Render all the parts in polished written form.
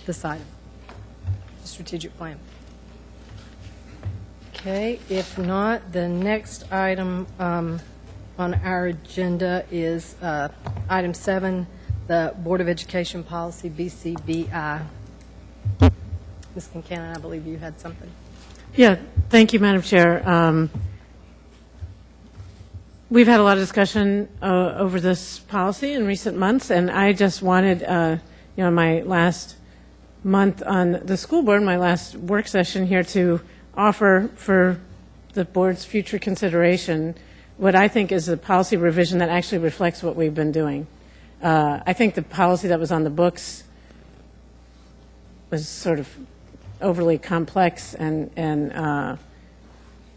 this item, the strategic plan? Okay, if not, the next item on our agenda is item 7, the Board of Education Policy, BCBI. Ms. Kincannon, I believe you had something. Yeah, thank you, Madam Chair. We've had a lot of discussion over this policy in recent months, and I just wanted, my last month on the school board, my last work session here, to offer for the board's future consideration what I think is a policy revision that actually reflects what we've been doing. I think the policy that was on the books was sort of overly complex, and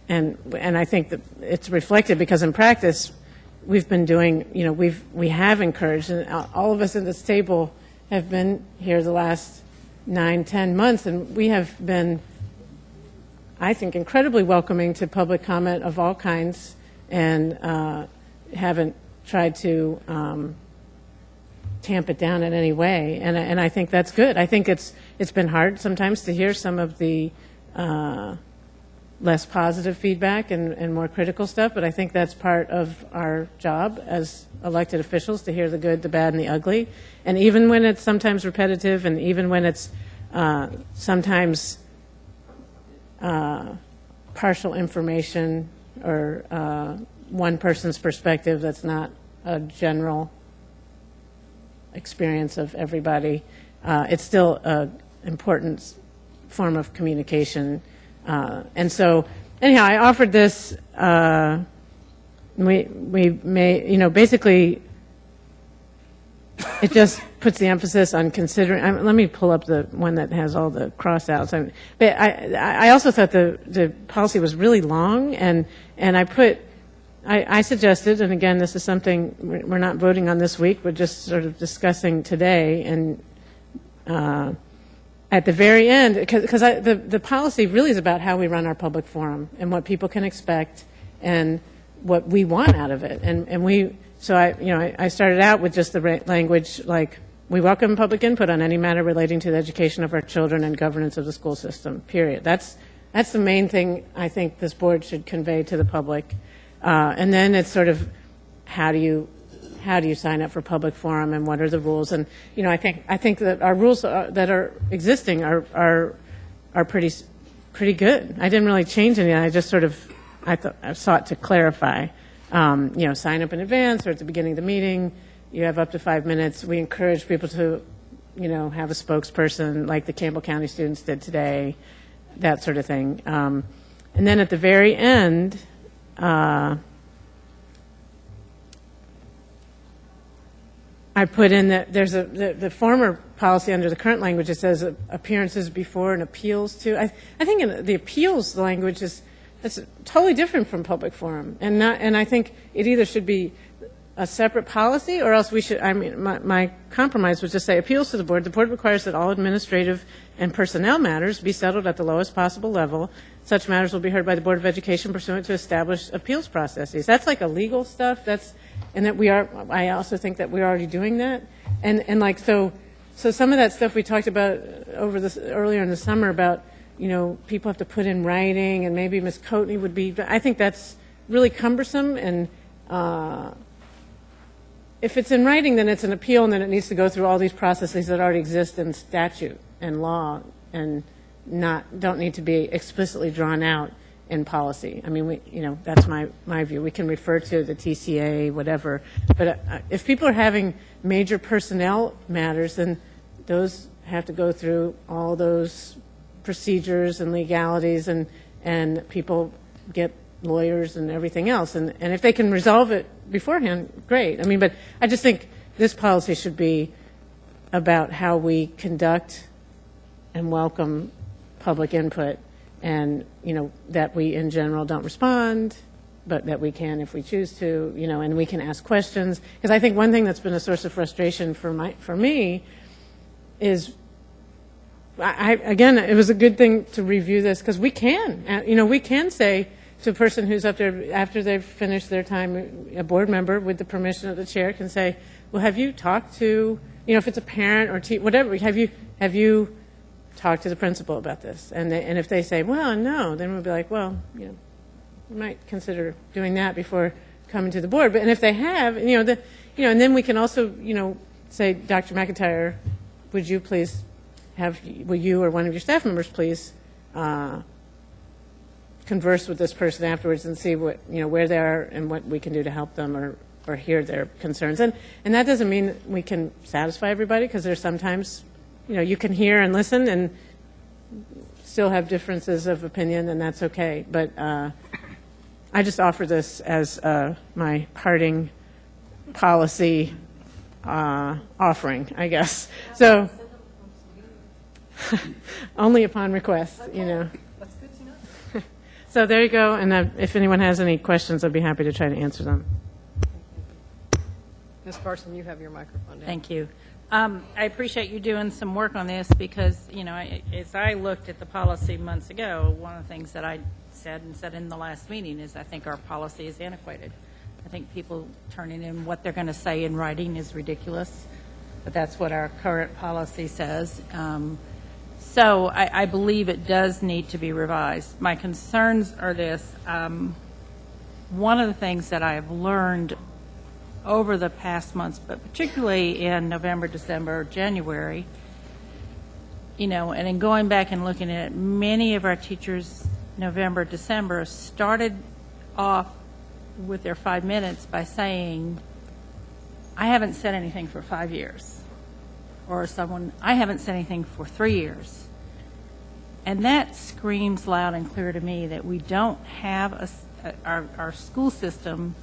I think that it's reflected because in practice we've been doing, we have encouraged, and all of us at this table have been here the last 9-10 months, and we have been, I think, incredibly welcoming to public comment of all kinds, and haven't tried to tamp it down in any way, and I think that's good. I think it's been hard sometimes to hear some of the less positive feedback and more critical stuff, but I think that's part of our job as elected officials, to hear the good, the bad, and the ugly. And even when it's sometimes repetitive, and even when it's sometimes partial information or one person's perspective that's not a general experience of everybody, it's still an important form of communication. And so, anyhow, I offered this. We may, basically, it just puts the emphasis on considering. Let me pull up the one that has all the cross outs. But I also thought the policy was really long, and I suggested, and again, this is something we're not voting on this week, we're just sort of discussing today, and at the very end, because the policy really is about how we run our public forum and what people can expect and what we want out of it. So I started out with just the language like, we welcome public input on any matter relating to the education of our children and governance of the school system, period. That's the main thing I think this board should convey to the public. And then it's sort of, how do you sign up for public forum, and what are the rules? And I think that our rules that are existing are pretty good. I didn't really change anything. I just sort of I sought to clarify. Sign up in advance or at the beginning of the meeting. You have up to 5 minutes. We encourage people to have a spokesperson like the Campbell County students did today, that sort of thing. And then at the very end, I put in that there's the former policy under the current language, it says appearances before and appeals to. I think in the appeals language that's totally different from public forum, and I think it either should be a separate policy, or else we should. My compromise was just say appeals to the board. The board requires that all administrative and personnel matters be settled at the lowest possible level. Such matters will be heard by the Board of Education pursuant to established appeals processes. That's like a legal stuff. I also think that we're already doing that, and like so some of that stuff we talked about earlier in the summer about people have to put in writing, and maybe Ms. Coatney would be. I think that's really cumbersome, and if it's in writing, then it's an appeal, and then it needs to go through all these processes that already exist in statute and law, and don't need to be explicitly drawn out in policy. That's my view. We can refer to the TCA, whatever, but if people are having major personnel matters, then those have to go through all those procedures and legalities, and people get lawyers and everything else, and if they can resolve it beforehand, great. But I just think this policy should be about how we conduct and welcome public input, and that we in general don't respond, but that we can if we choose to, and we can ask questions. Because I think one thing that's been a source of frustration for me is, again, it was a good thing to review this, because we can say to a person who's up there after they've finished their time, a board member with the permission of the chair can say, well, have you talked to, if it's a parent or whatever, have you talked to the principal about this? And if they say, well, no, then we'll be like, well, we might consider doing that before coming to the board. But and if they have, and then we can also, say, Dr. McIntyre, would you please will you or one of your staff members please converse with this person afterwards and see what, where they are and what we can do to help them or hear their concerns. And that doesn't mean we can satisfy everybody, because there's sometimes, you can hear and listen and still have differences of opinion, and that's okay. But I just offer this as my parting policy offering, I guess. So only upon request, That's good to know. So there you go. And if anyone has any questions, I'd be happy to try to answer them. Ms. Carson, you have your microphone down. Thank you. I appreciate you doing some work on this because, as I looked at the policy months ago, one of the things that I said in the last meeting is I think our policy is antiquated. I think people turning in what they're going to say in writing is ridiculous, but that's what our current policy says. So I believe it does need to be revised. My concerns are this. One of the things that I have learned over the past months, but particularly in November, December, January, and in going back and looking at it, many of our teachers, November, December, started off with their 5 minutes by saying, I haven't said anything for 5 years. Or I haven't said anything for 3 years. And that screams loud and clear to me that we don't have our school system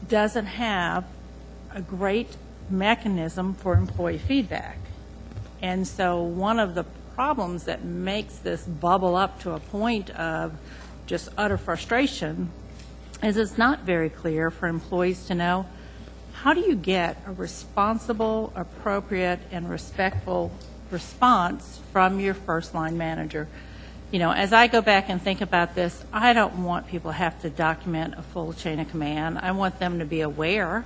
doesn't have a great mechanism for employee feedback. And so one of the problems that makes this bubble up to a point of just utter frustration is it's not very clear for employees to know, how do you get a responsible, appropriate, and respectful response from your first line manager? As I go back and think about this, I don't want people to have to document a full chain of command. I want them to be aware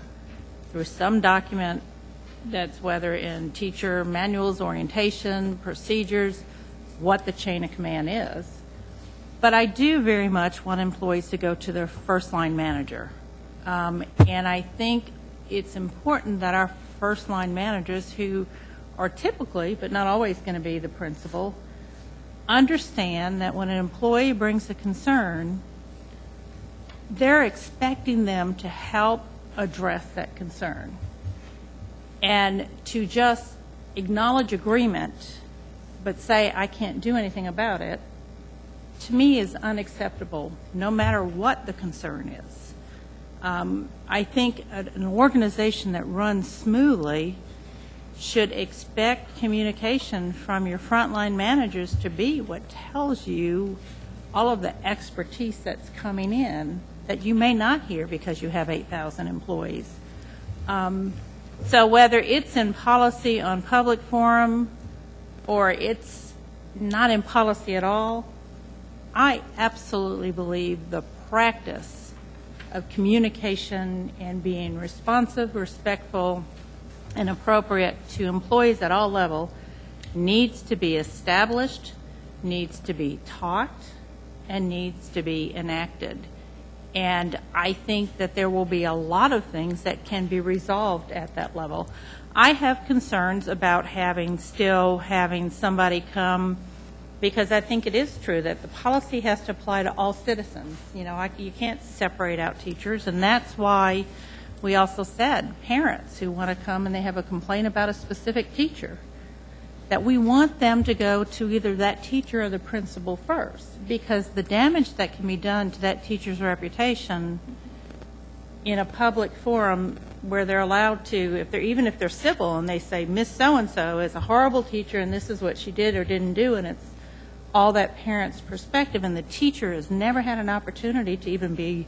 through some document that's whether in teacher manuals, orientation, procedures, what the chain of command is. But I do very much want employees to go to their first line manager. And I think it's important that our first line managers, who are typically, but not always going to be the principal, understand that when an employee brings a concern, they're expecting them to help address that concern. And to just acknowledge agreement, but say, I can't do anything about it, to me is unacceptable, no matter what the concern is. I think an organization that runs smoothly should expect communication from your frontline managers to be what tells you all of the expertise that's coming in that you may not hear because you have 8,000 employees. So whether it's in policy on public forum or it's not in policy at all, I absolutely believe the practice of communication and being responsive, respectful, and appropriate to employees at all levels needs to be established, needs to be taught, and needs to be enacted. And I think that there will be a lot of things that can be resolved at that level. I have concerns about having somebody come, because I think it is true that the policy has to apply to all citizens. You can't separate out teachers, and that's why we also said parents who want to come and they have a complaint about a specific teacher, that we want them to go to either that teacher or the principal first, because the damage that can be done to that teacher's reputation in a public forum where they're allowed to, even if they're civil and they say, Miss So-and-so is a horrible teacher and this is what she did or didn't do, and it's all that parent's perspective, and the teacher has never had an opportunity to even be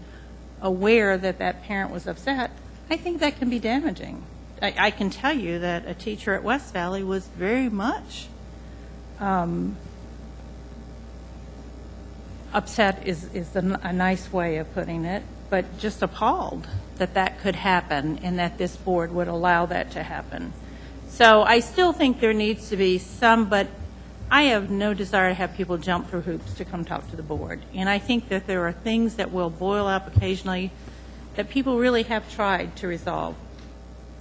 aware that that parent was upset, I think that can be damaging. I can tell you that a teacher at West Valley was very much upset is a nice way of putting it. but just appalled that that could happen and that this board would allow that to happen. So I still think there needs to be some, but I have no desire to have people jump through hoops to come talk to the board. And I think that there are things that will boil up occasionally that people really have tried to resolve.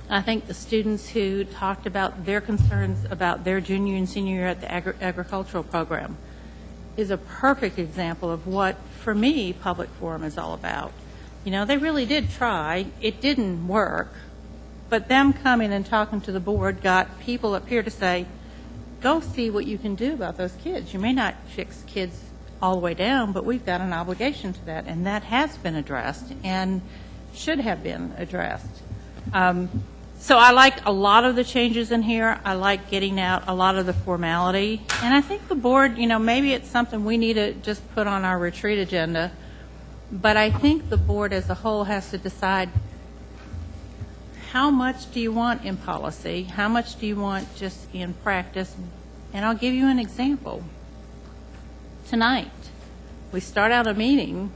I think the students who talked about their concerns about their junior and senior year at the agricultural program is a perfect example of what, for me, Public Forum is all about. You know, they really did try. It didn't work. But them coming and talking to the board got people up here to say, go see what you can do about those kids. You may not fix kids all the way down, but we've got an obligation to that. And that has been addressed and should have been addressed. So I like a lot of the changes in here. I like getting out a lot of the formality. And I think the board, you know, maybe it's something we need to just put on our retreat agenda. But I think the board as a whole has to decide, how much do you want in policy? How much do you want just in practice? And I'll give you an example. Tonight, we start out a meeting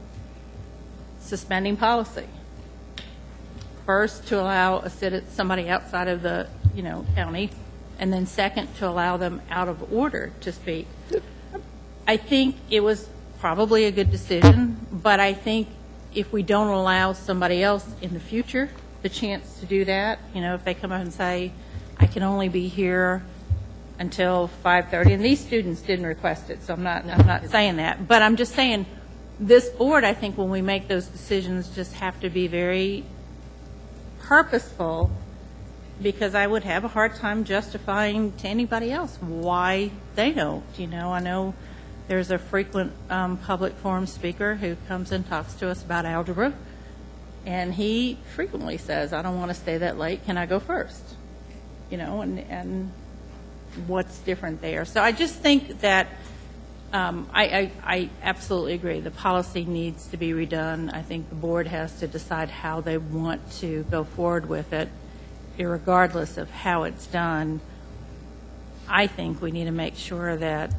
suspending policy. First, to allow somebody outside of the, county, and then second, to allow them out of order to speak. I think it was probably a good decision, but I think if we don't allow somebody else in the future the chance to do that, if they come up and say, I can only be here until 5:30, and these students didn't request it, so I'm not saying that, but I'm just saying this board, I think when we make those decisions, just have to be very purposeful, because I would have a hard time justifying to anybody else why they don't. I know there's a frequent public forum speaker who comes and talks to us about algebra, and he frequently says, I don't want to stay that late, can I go first? And what's different there? So I just think that I absolutely agree. The policy needs to be redone. I think the board has to decide how they want to go forward with it, regardless of how it's done. I think we need to make sure that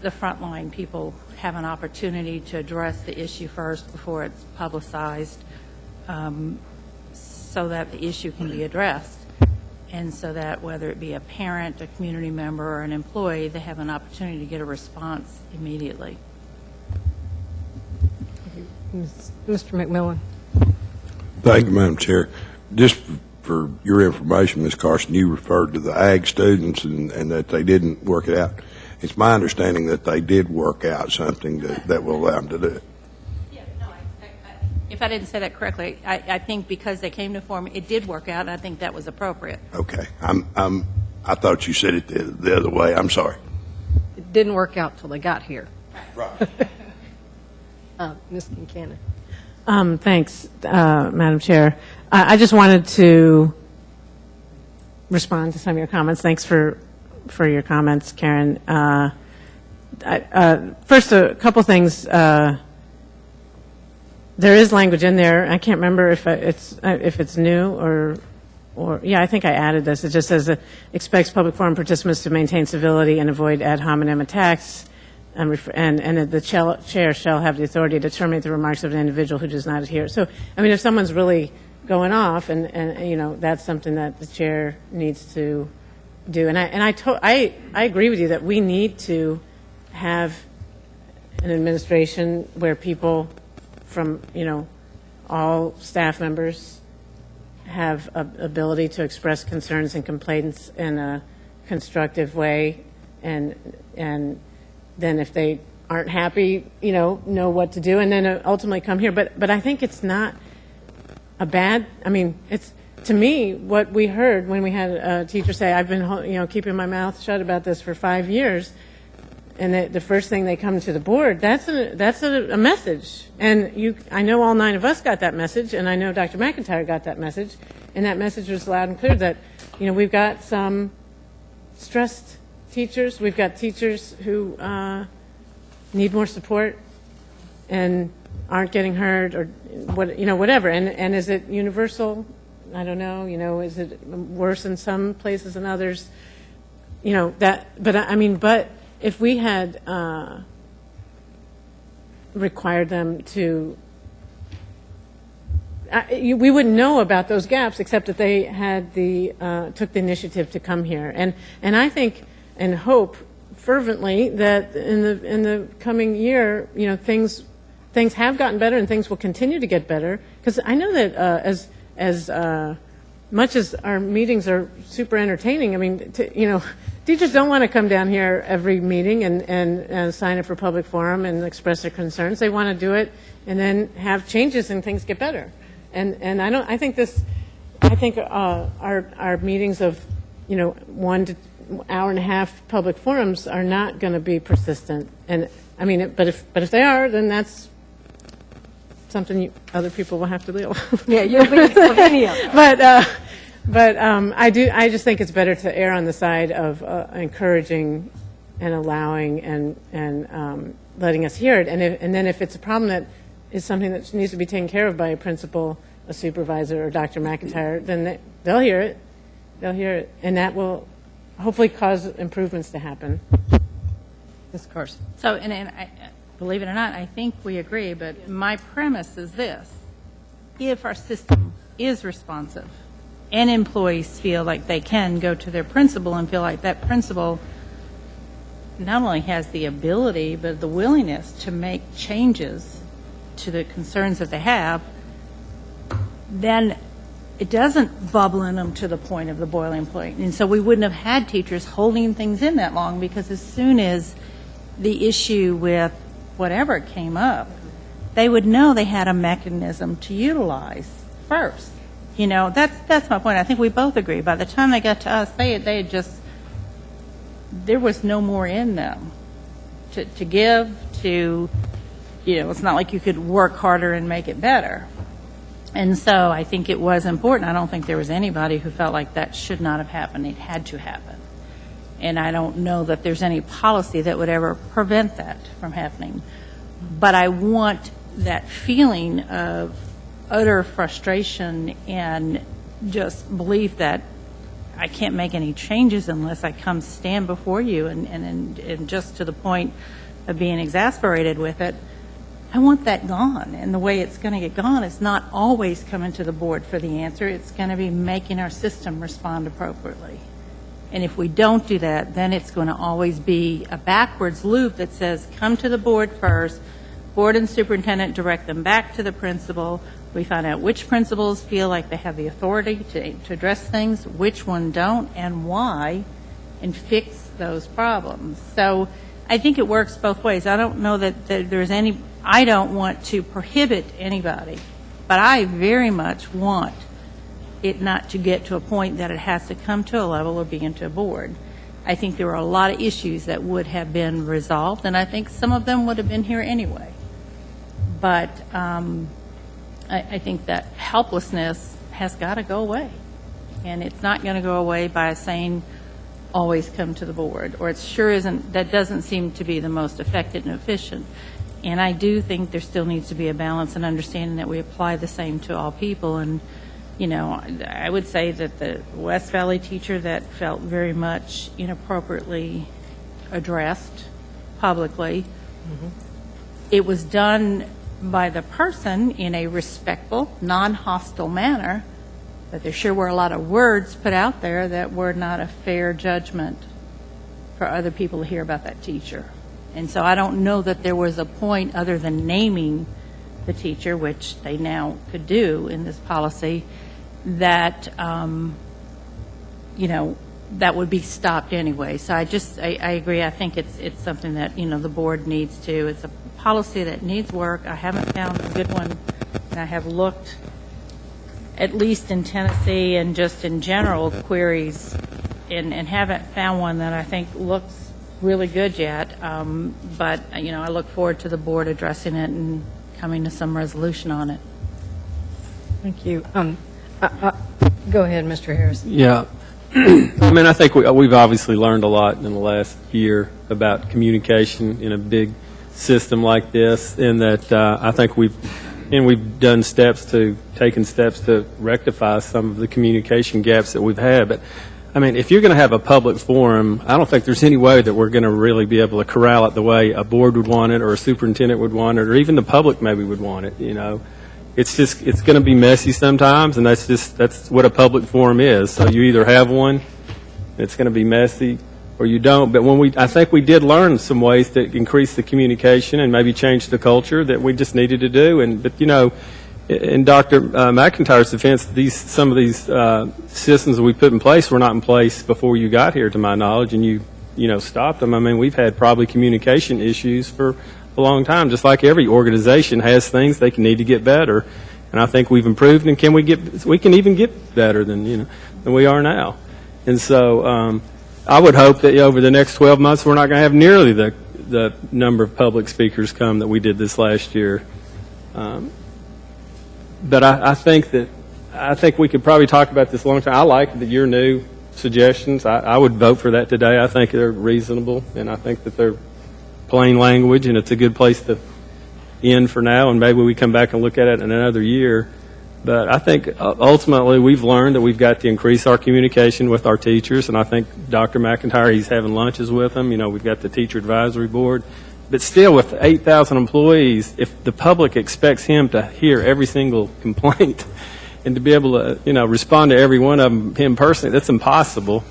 the frontline people have an opportunity to address the issue first before it's publicized, so that the issue can be addressed. And so that whether it be a parent, a community member, or an employee, they have an opportunity to get a response immediately. Mr. McMillan. Thank you, Madam Chair. Just for your information, Ms. Carson, you referred to the ag students and that they didn't work it out. It's my understanding that they did work out something that will allow them to do it. If I didn't say that correctly, I think because they came to form, it did work out, and I think that was appropriate. Okay. I thought you said it the other way. I'm sorry. It didn't work out till they got here. Right. Ms. Kincannon. Thanks, Madam Chair. I just wanted to respond to some of your comments. Thanks for your comments, Karen. First, a couple things. There is language in there. I can't remember if it's new or yeah, I think I added this. It just says it expects public forum participants to maintain civility and avoid ad hominem attacks, and the chair shall have the authority to terminate the remarks of an individual who does not adhere. So, I mean, if someone's really going off, and that's something that the chair needs to do. And I agree with you that we need to have an administration where people from, all staff members have ability to express concerns and complaints in a constructive way, and then if they aren't happy, know what to do, and then ultimately come here. But I think it's not a bad, it's, to me, what we heard when we had a teacher say, I've been, keeping my mouth shut about this for 5 years, and the first thing they come to the board, that's a message. And I know all 9 of us got that message, and I know Dr. McIntyre got that message, and that message was loud and clear that, we've got some stressed teachers, we've got teachers who need more support and aren't getting heard, or whatever. And is it universal? I don't know. Is it worse in some places than others? But if we had required them to we wouldn't know about those gaps except that they had took the initiative to come here. And I think and hope fervently that in the coming year, things have gotten better and things will continue to get better. Because I know that as much as our meetings are super entertaining, I mean, teachers don't want to come down here every meeting and sign up for public forum and express their concerns. They want to do it and then have changes and things get better. And I think our meetings of 1 to hour and a half public forums are not going to be persistent. And I mean, but if they are, then that's something other people will have to deal with. Yeah, you'll be Slovenia. But I just think it's better to err on the side of encouraging and allowing and letting us hear it. And then if it's a problem that is something that needs to be taken care of by a principal, a supervisor, or Dr. McIntyre, then they'll hear it. They'll hear it, and that will hopefully cause improvements to happen. Ms. Carson. So, and I, believe it or not, I think we agree, but my premise is this. If our system is responsive and employees feel like they can go to their principal and feel like that principal not only has the ability but the willingness to make changes to the concerns that they have, then it doesn't bubble in them to the point of the boiling point. And so we wouldn't have had teachers holding things in that long, because as soon as the issue with whatever came up, they would know they had a mechanism to utilize first. That's my point. I think we both agree. By the time they got to us, they had just, there was no more in them to give, it's not like you could work harder and make it better. And so I think it was important. I don't think there was anybody who felt like that should not have happened. It had to happen. And I don't know that there's any policy that would ever prevent that from happening. But I want that feeling of utter frustration and just belief that I can't make any changes unless I come stand before you and just to the point of being exasperated with it. I want that gone. And the way it's going to get gone is not always coming to the board for the answer. It's going to be making our system respond appropriately. And if we don't do that, then it's going to always be a backwards loop that says, come to the board first, board and superintendent direct them back to the principal. We find out which principals feel like they have the authority to address things, which one don't, and why, and fix those problems. So I think it works both ways. I don't know that there's any, I don't want to prohibit anybody, but I very much want it not to get to a point that it has to come to a level of being to a board. I think there were a lot of issues that would have been resolved, and I think some of them would have been here anyway. But I think that helplessness has got to go away, and it's not going to go away by saying always come to the board, or it sure isn't. That doesn't seem to be the most effective and efficient. And I do think there still needs to be a balance and understanding that we apply the same to all people. And I would say that the West Valley teacher that felt very much inappropriately addressed publicly, it was done by the person in a respectful, non-hostile manner, but there sure were a lot of words put out there that were not a fair judgment for other people to hear about that teacher. And so I don't know that there was a point other than naming the teacher, which they now could do in this policy, that, that would be stopped anyway. So I agree. I think it's something that, the board needs to. It's a policy that needs work. I haven't found a good one, and I have looked, at least in Tennessee and just in general queries, and haven't found one that I think looks really good yet. But, I look forward to the board addressing it and coming to some resolution on it. Thank you. Go ahead, Mr. Harris. Yeah. I think we've obviously learned a lot in the last year about communication in a big system like this, and that I think we've taken steps to rectify some of the communication gaps that we've had. But if you're going to have a public forum, I don't think there's any way that we're going to really be able to corral it the way a board would want it, or a superintendent would want it, or even the public maybe would want it. it's going to be messy sometimes, and that's what a public forum is. So you either have one, it's going to be messy, or you don't. But I think we did learn some ways to increase the communication and maybe change the culture that we just needed to do. But in Dr. McIntyre's defense, some of these systems that we put in place were not in place before you got here, to my knowledge, and you stopped them. I mean, we've had probably communication issues for a long time, just like every organization has things they need to get better. And I think we've improved, and we can even get better than we are now. And so I would hope that over the next 12 months we're not going to have nearly the number of public speakers come that we did this last year. But I think we could probably talk about this a long time. I like your new suggestions. I would vote for that today. I think they're reasonable, and I think that they're plain language, and it's a good place to end for now, and maybe we come back and look at it in another year. But I think ultimately we've learned that we've got to increase our communication with our teachers, and I think Dr. McIntyre, he's having lunches with them. We've got the teacher advisory board. But still, with 8,000 employees, if the public expects him to hear every single complaint and to be able to, respond to every one of them, him personally, that's impossible.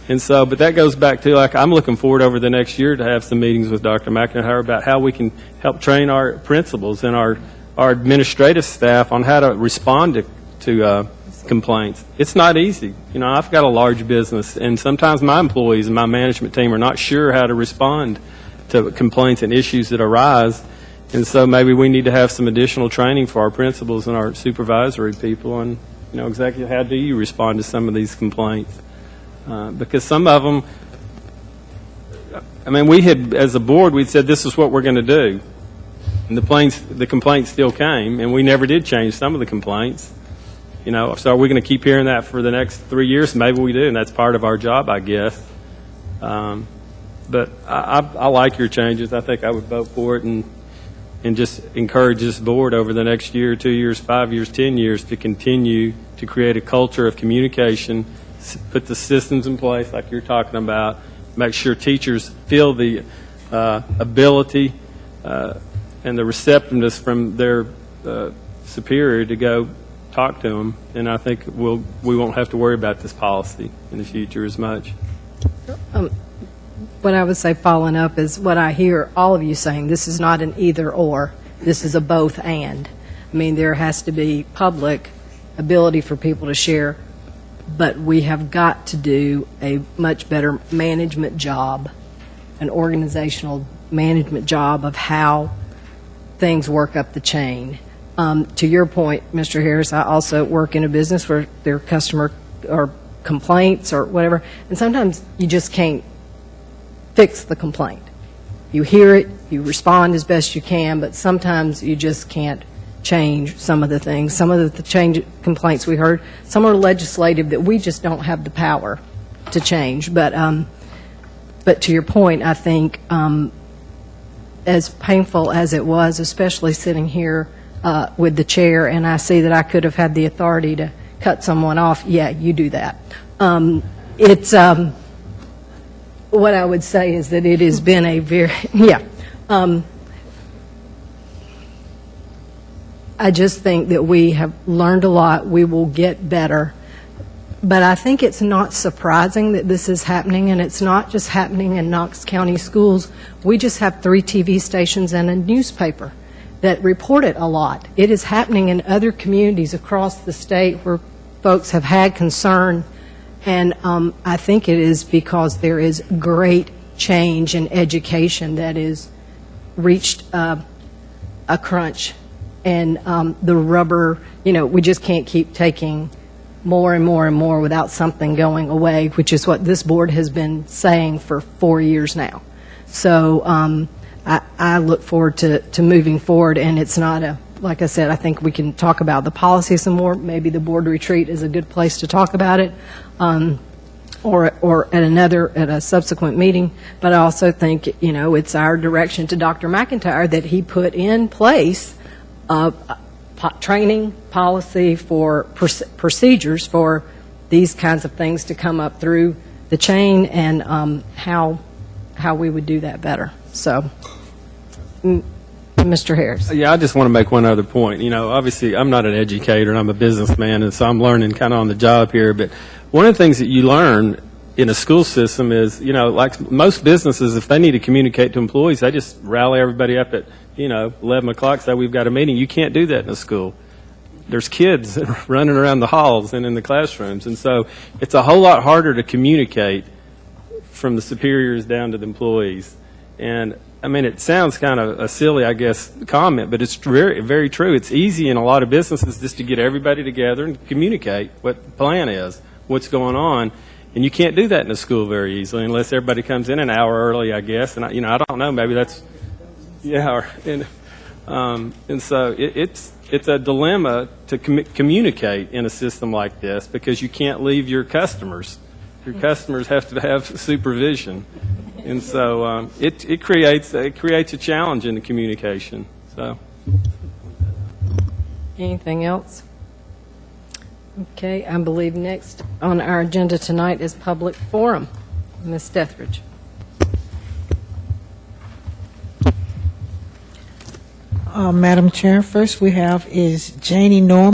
And so, but that goes back to, I'm looking forward over the next year to have some meetings with Dr. McIntyre about how we can help train our principals and our administrative staff on how to respond to complaints. It's not easy. I've got a large business, and sometimes my employees and my management team are not sure how to respond to complaints and issues that arise. And so maybe we need to have some additional training for our principals and our supervisory people on, exactly how do you respond to some of these complaints. Because some of them, we had, as a board, we'd said this is what we're going to do. And the complaints still came, and we never did change some of the complaints. So are we going to keep hearing that for the next 3 years? Maybe we do, and that's part of our job, I guess. But I like your changes. I think I would vote for it and just encourage this board over the next year, 2 years, 5 years, 10 years to continue to create a culture of communication, put the systems in place like you're talking about, make sure teachers feel the ability and the receptiveness from their superior to go talk to them. And I think we won't have to worry about this policy in the future as much. What I would say following up is what I hear all of you saying, this is not an either or, this is a both and. There has to be public ability for people to share, but we have got to do a much better management job, an organizational management job of how things work up the chain. To your point, Mr. Harris, I also work in a business where there are customer or complaints or whatever, and sometimes you just can't fix the complaint. You hear it, you respond as best you can, but sometimes you just can't change some of the things. Some of the complaints we heard, some are legislative that we just don't have the power to change. But to your point, I think as painful as it was, especially sitting here with the chair, and I see that I could have had the authority to cut someone off, yeah, you do that. What I would say is that it has been a very, I just think that we have learned a lot. We will get better. But I think it's not surprising that this is happening, and it's not just happening in Knox County schools. We just have 3 TV stations and a newspaper that report it a lot. It is happening in other communities across the state where folks have had concern. And I think it is because there is great change in education that is reached a crunch. And the rubber, we just can't keep taking more and more and more without something going away, which is what this board has been saying for 4 years now. So I look forward to moving forward, and it's not like I said, I think we can talk about the policy some more. Maybe the board retreat is a good place to talk about it, or at a subsequent meeting. But I also think, it's our direction to Dr. McIntyre that he put in place training policy for procedures for these kinds of things to come up through the chain, and how we would do that better. So Mr. Harris. Yeah, I just want to make one other point. Obviously, I'm not an educator, and I'm a businessman, and so I'm learning kind of on the job here. But one of the things that you learn in a school system is, like most businesses, if they need to communicate to employees, they just rally everybody up at, 11 o'clock, say we've got a meeting. You can't do that in a school. There's kids running around the halls and in the classrooms, and so it's a whole lot harder to communicate from the superiors down to the employees. And I mean, it sounds kind of a silly, I guess, comment, but it's very, very true. It's easy in a lot of businesses just to get everybody together and communicate what the plan is, what's going on, and you can't do that in a school very easily unless everybody comes in an hour early, I guess. And I don't know, maybe that's and so it's a dilemma to communicate in a system like this because you can't leave your customers. Your customers have to have supervision. And so it creates a challenge in the communication. So, Anything else? Okay, I believe next on our agenda tonight is public forum. Ms. Dethridge. Madam Chair, first we have is Janie Norman.